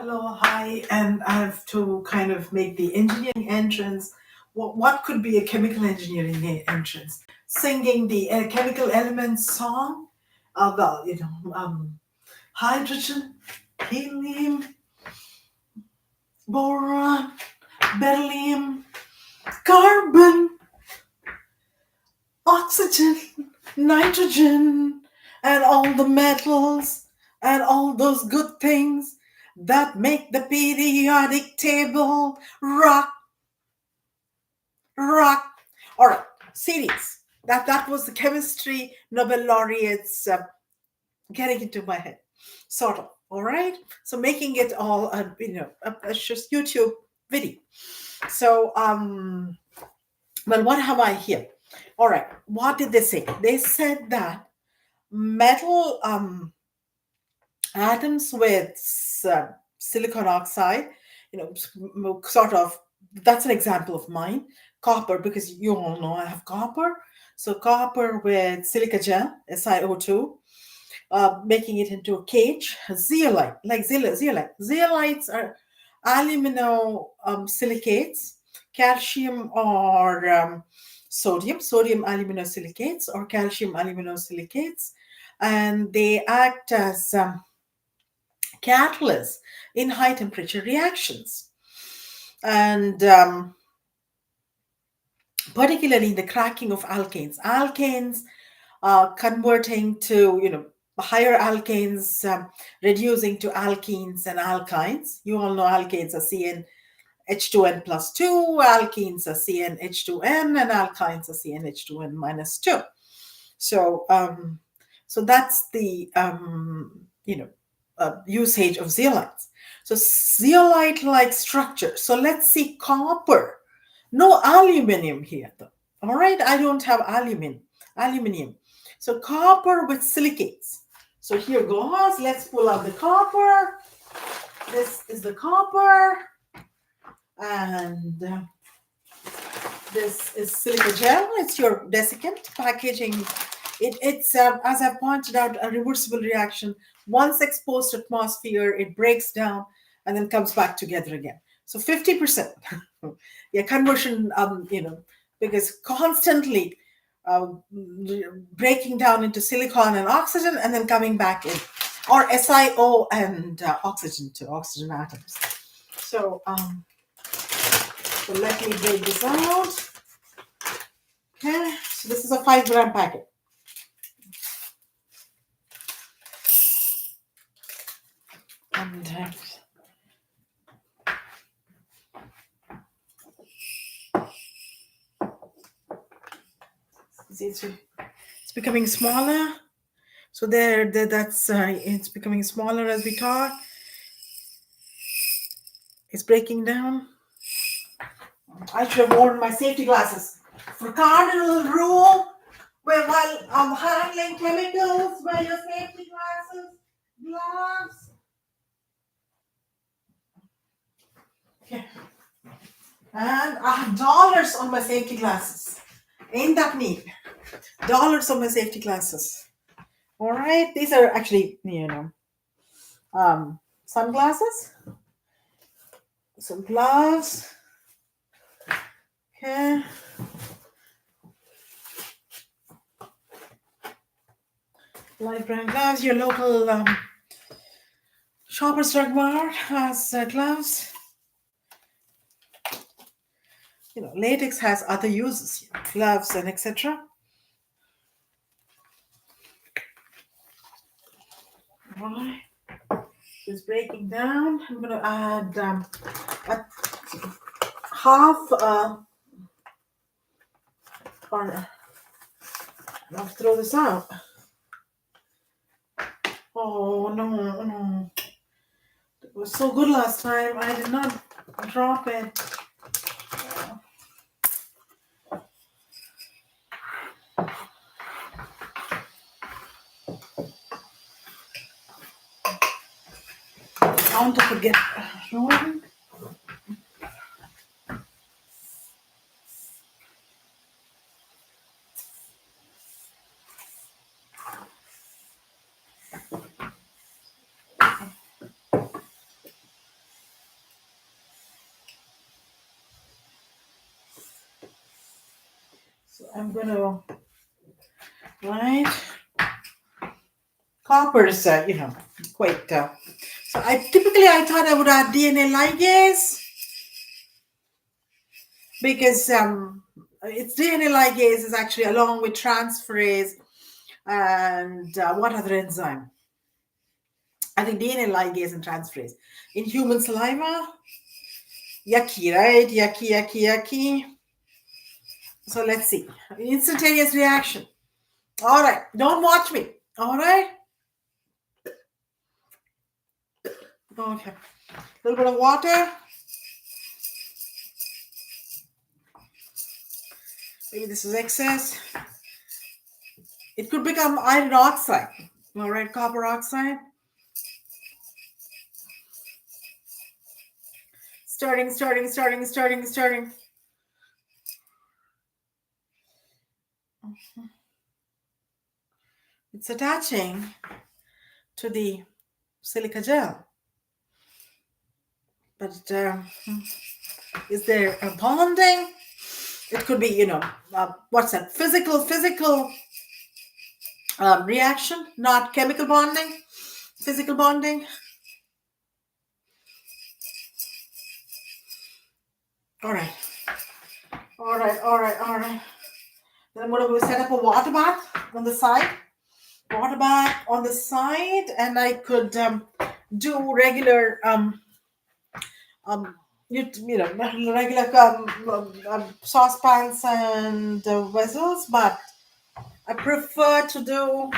Hello, hi, and I have to kind of make the engineering entrance. What could be a chemical engineering entrance? Singing the chemical elements song? Well, hydrogen, helium, boron, beryllium, carbon, oxygen, nitrogen, and all the metals, and all those good things that make the periodic table rock. All right, series. That was the chemistry Nobel laureates getting into my head, sort of. All right, so making it all a just YouTube video. So well, what have I here? All right, what did they say? They said that metal atoms with silicon oxide, sort of, that's an example of mine. Copper, because you all know I have copper. So copper with silica gel, SiO2, making it into a cage. Zeolite, like zeolite. Zeolites are alumino silicates, calcium or sodium aluminosilicates or calcium aluminosilicates, and they act as catalysts in high temperature reactions. And particularly the cracking of alkanes. Alkanes converting to, higher alkanes, reducing to alkenes and alkynes. You all know alkanes are CnH2n plus 2, alkenes are CnH2n, and alkynes are CnH2n minus 2. So, so that's the usage of zeolites. So zeolite-like structure. So let's see copper. No aluminum here, though. All right, I don't have aluminum. So copper with silicates. So here goes. Let's pull out the copper. This is the copper, and this is silica gel. It's your desiccant packaging. It's as I pointed out, a reversible reaction. Once exposed to atmosphere, it breaks down and then comes back together again. So 50%, yeah, conversion. Because constantly breaking down into silicon and oxygen and then coming back in, or SiO and oxygen to oxygen atoms. So so let me break this out. Okay, so this is a 5-gram packet. And it's becoming smaller. So that's it's becoming smaller as we talk. It's breaking down. I should have worn my safety glasses. For cardinal rule, while I'm handling chemicals, wear your safety glasses, gloves. Okay. And I have dollars on my safety glasses. Ain't that neat? Dollars on my safety glasses. All right. These are actually, sunglasses. Some gloves. Okay. Light brown gloves. Your local Shoppers Drug Mart has gloves. Latex has other uses, gloves and etc. All right. It's breaking down. I'm going to add a half or I'll throw this out. Oh no. It was so good last time. I did not drop it. I want to forget. I'm gonna right. Copper is, quite. So I thought I would add DNA ligase because its DNA ligase is actually along with transferase and what other enzyme? I think DNA ligase and transferase in human saliva. Yucky, right? Yucky, yucky, yucky. So let's see. Instantaneous reaction. All right. Don't watch me. All right. Okay. A little bit of water. Maybe this is excess. It could become iron oxide. All right, copper oxide. Starting. It's attaching to the silica gel. But is there a bonding? It could be, what's that? Physical reaction, not chemical bonding. Physical bonding. All right. All right. Then I'm going to set up a water bath on the side. Water bath on the side, and I could do regular um regular saucepans and vessels, but I prefer to do.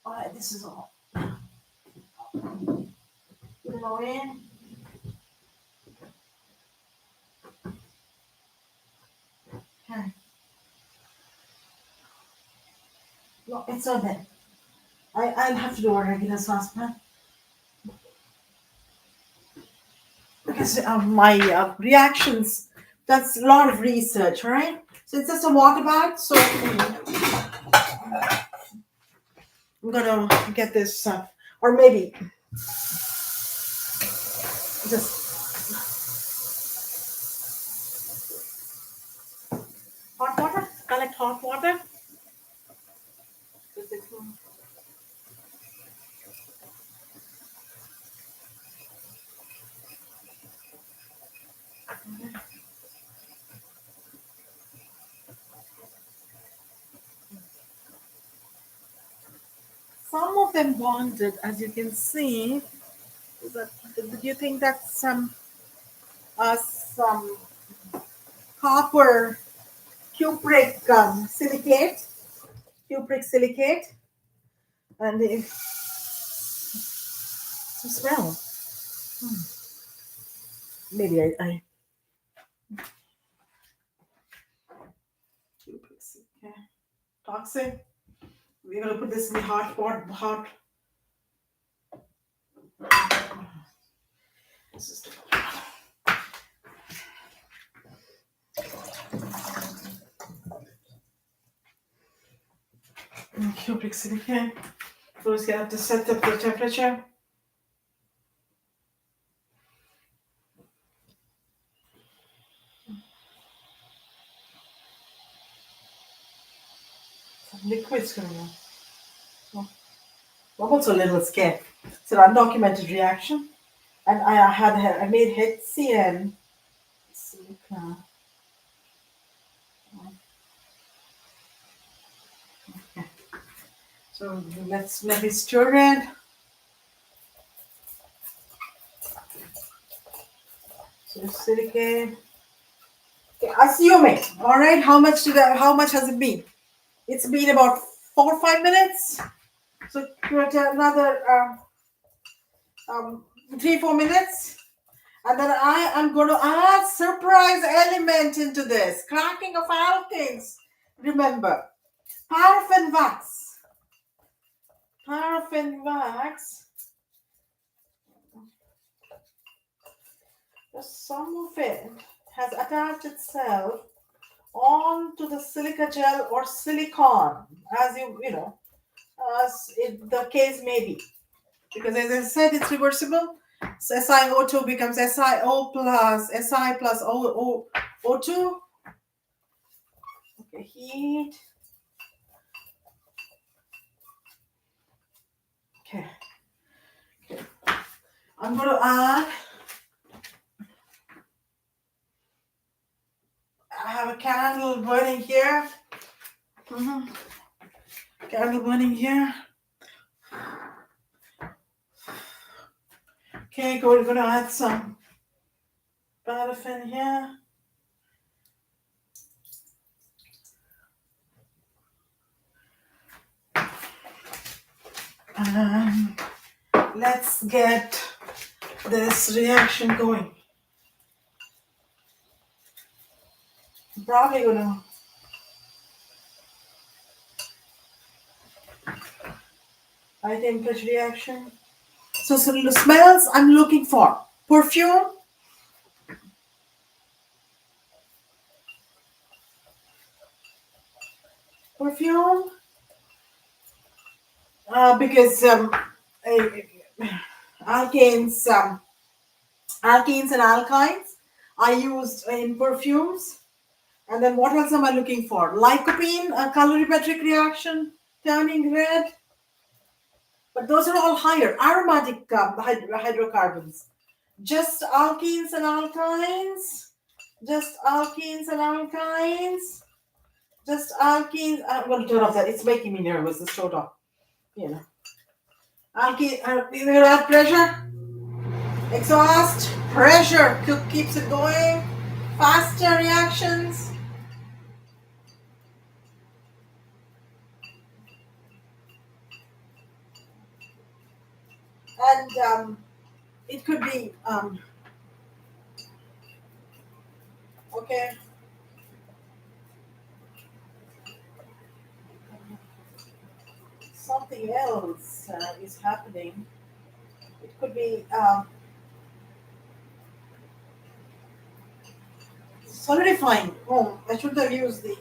All right, this is all. Put it all in. Okay. No, it's not that. I'll have to do a regular saucepan because my reactions. That's a lot of research, right? So it's just a water bath. So I'm gonna get this, or maybe just hot water. Collect hot water. Some of them bonded, as you can see. Is that, do you think that's some copper cupric silicate? Cupric silicate, and it to smell. Maybe I cupric silicate. Toxic. We're gonna put this in the hot pot. Hot. This is cupric silicate. First, you have to set up the temperature. Some liquid's coming out. I'm also a little scared. It's an undocumented reaction, and I made HCN silica. Okay. So let me stir it. So silicate. Okay, assuming. All right. How much has it been? It's been about 4 or 5 minutes. So another 3 4 minutes. And then I am going to add surprise element into this. Cracking of alkenes. Remember, paraffin wax. Paraffin wax. Some of it has attached itself onto the silica gel or silicone, as the case may be. Because as I said, it's reversible. So SiO2 becomes SiO plus Si plus O2. Okay, heat. Okay. Okay. I'm going to add. I have a candle burning here. Mhm. Candle burning here. Okay, we're going to add some paraffin here. And let's get this reaction going. I'm probably going to high temperature reaction. So the smells I'm looking for. Perfume. Perfume. Because alkanes, alkenes and alkynes are used in perfumes. And then what else am I looking for? Lycopene, a colorimetric reaction, turning red. But those are all higher, aromatic hydrocarbons. Just alkenes and alkynes. Just alkenes and alkynes. Just alkenes. I'm going to turn off that. It's making me nervous. This showed off. You know. Alkene, you hear that pressure? Exhaust, pressure keeps it going. Faster reactions. And it could be, okay, something else is happening. It could be solidifying. Oh, I should have used the.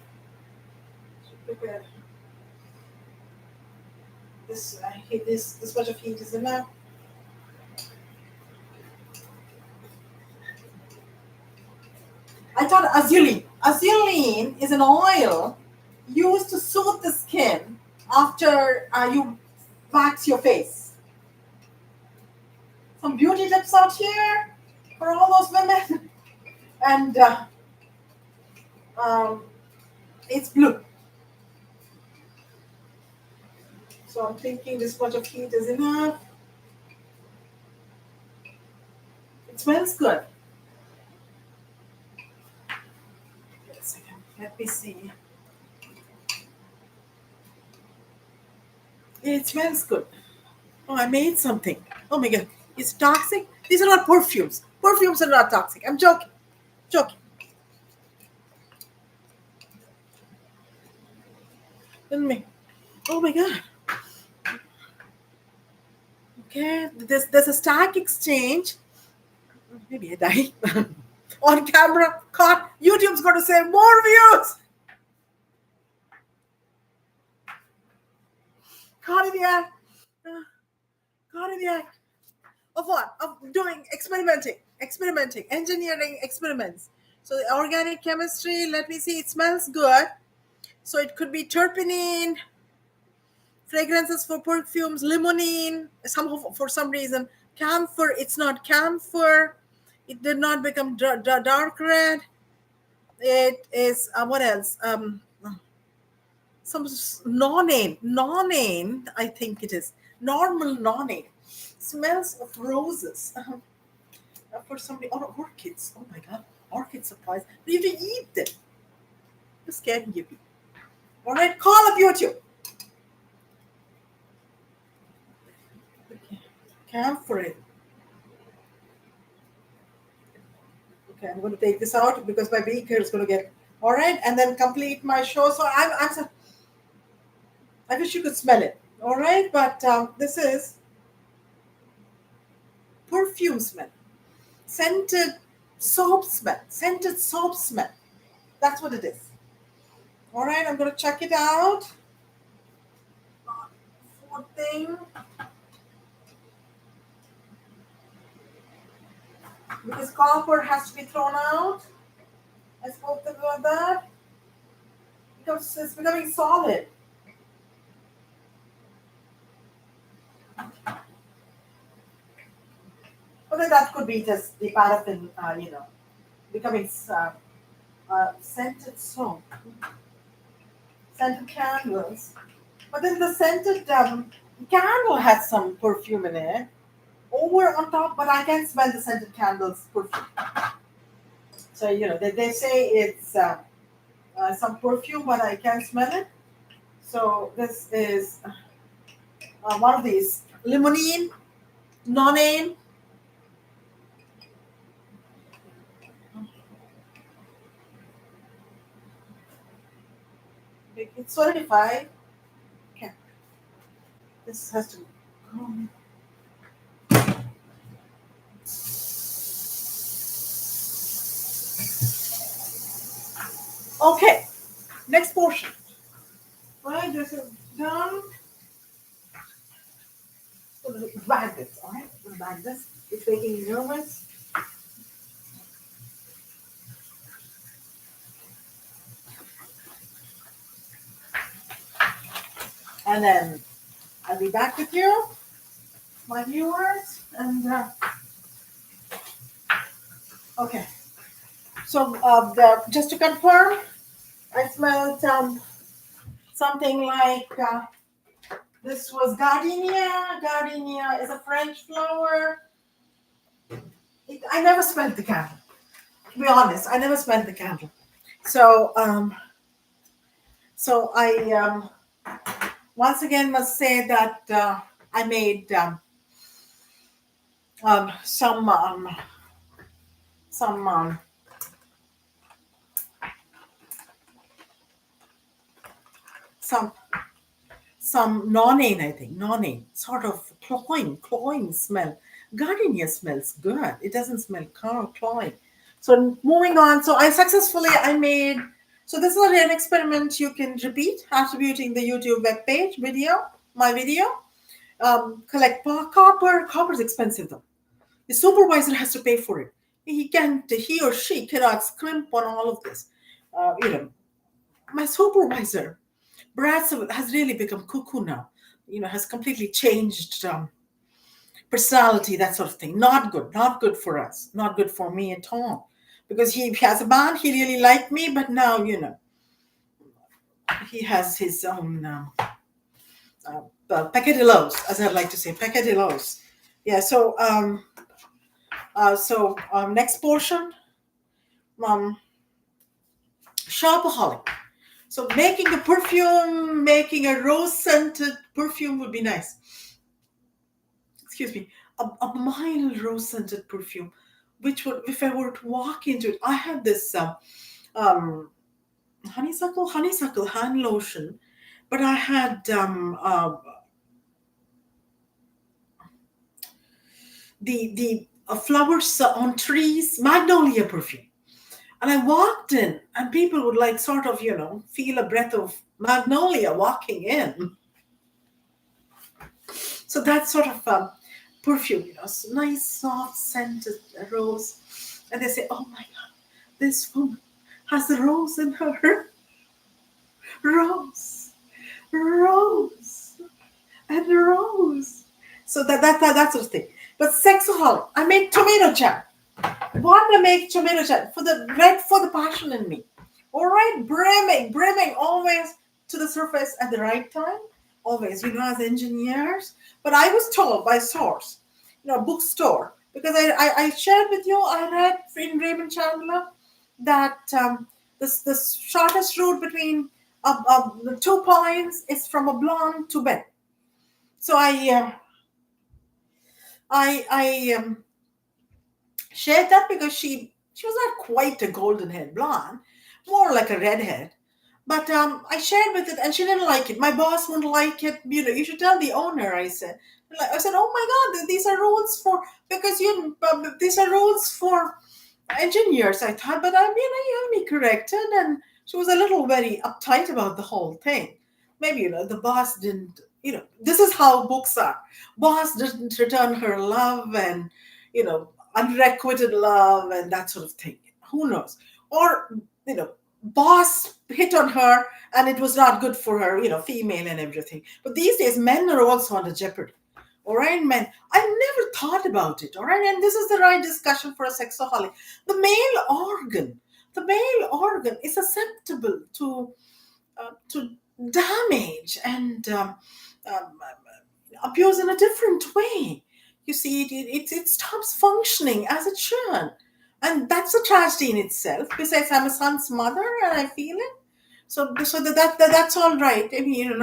Prepare this. This much of heat is enough. I thought azulene. Azulene is an oil used to soothe the skin after you wax your face. Some beauty tips out here for all those women. And um, it's blue. So I'm thinking this much of heat is enough. It smells good. Wait a second. Let me see. It smells good. Oh, I made something. Oh my god. It's toxic? These are not perfumes. Perfumes are not toxic. I'm joking. Joking. Let me. Oh my god. Okay. There's a stack exchange. Maybe I die. On camera. Caught. YouTube's going to say more views. Caught in the act. Caught in the act. Of what? Of doing experimenting, engineering experiments. So the organic chemistry, let me see, it smells good. So it could be terpene, fragrances for perfumes, limonene, for some reason, camphor, it's not camphor. It did not become dark red. It is, what else? Some nonane, I think it is. Normal nonane. Smells of roses. For somebody, or orchids. Oh my god, orchid supplies. You have to eat them. Just can't give you. All right, call up YouTube. Okay. Camphor. Okay, I'm going to take this out because my beaker is going to get. All right, and then complete my show. So I wish you could smell it. All right, but this is perfume smell, scented soap smell, scented soap smell. That's what it is. All right, I'm going to check it out. Fourth thing. This copper has to be thrown out. I spoke about that. Because it's becoming solid. But then that could be just the paraffin, becoming scented soap, scented candles. But then the scented candle has some perfume in it over on top, but I can smell the scented candles perfume. So, they say it's some perfume, but I can smell it. So, this is one of these limonene, nonane. It's solidified. Okay, this has to go. Okay, next portion. Right, this is done. So bag this, alright? Bag this. It's making me nervous. And then I'll be back with you, my viewers. And okay, so just to confirm, I smelled something like this was gardenia. Gardenia is a French flower. I never smelled the candle. To be honest, I never smelled the candle. So I once again must say that I made some some some some nonane, I think, nonane, sort of cloying smell. Gardenia smells good. It doesn't smell cloying. So moving on. So I made. So this is an experiment you can repeat, attributing the YouTube web page video, my video. Collect copper. Copper is expensive though. The supervisor has to pay for it. He or she cannot scrimp on all of this. My supervisor Brad has really become cuckoo now. Has completely changed personality, that sort of thing. Not good. Not good for us. Not good for me at all. Because he has a band, he really liked me, but now he has his own peccadillos, as I'd like to say, peccadillos. Yeah. Next portion, um, shopaholic. So making a rose scented perfume would be nice. Excuse me, a mild rose scented perfume, which would, if I were to walk into it, I had this um, honeysuckle hand lotion, but I had the flowers on trees, magnolia perfume. And I walked in, and people would like sort of, feel a breath of magnolia walking in. So that sort of perfume, nice, soft, scented rose. And they say, oh my God, this woman has a rose in her. Rose, rose, and rose. So that sort of thing. But sexaholic, I make tomato jam. Want to make tomato jam for the passion in me. All right, brimming always to the surface at the right time. Always, as engineers. But I was told by source, bookstore, because I shared with you, I read in Raymond Chandler that the shortest route between the 2 points is from a blonde to Ben. So I shared that because she was not quite a golden haired blonde, more like a redhead. But I shared with it, and she didn't like it. My boss wouldn't like it. You should tell the owner. I said, oh my God, these are rules for because these are rules for engineers. I thought, but you have me corrected, and she was a little very uptight about the whole thing. Maybe the boss didn't. This is how books are. Boss didn't return her love, and unrequited love and that sort of thing. Who knows? Or, boss hit on her and it was not good for her, female and everything. But these days, men are also under jeopardy. All right, men. I never thought about it. All right, and this is the right discussion for a sexaholic. The male organ is susceptible to damage and appears in a different way. You see, it stops functioning as it should. And that's a tragedy in itself. Besides, I'm a son's mother and I feel it. So that's all right. I mean,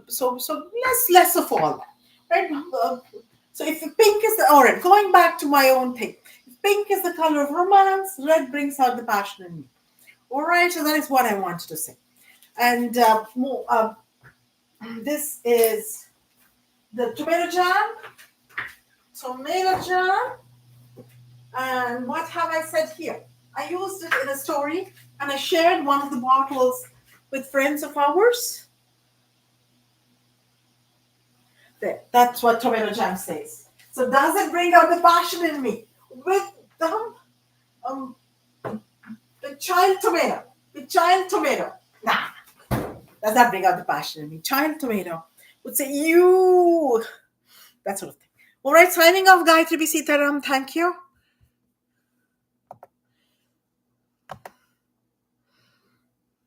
so less of all that, right? So if pink is all right, going back to my own thing, if pink is the color of romance, red brings out the passion in me. All right, so that is what I wanted to say. And this is the tomato jam, tomato jam. And what have I said here? I used it in a story and I shared one of the bottles with friends of ours. There, that's what tomato jam says. So does it bring out the passion in me? With the child tomato. Nah, does that bring out the passion in me? Child tomato would say, you, that sort of thing. All right, signing off, Gayatri B. Sitaram. Thank you.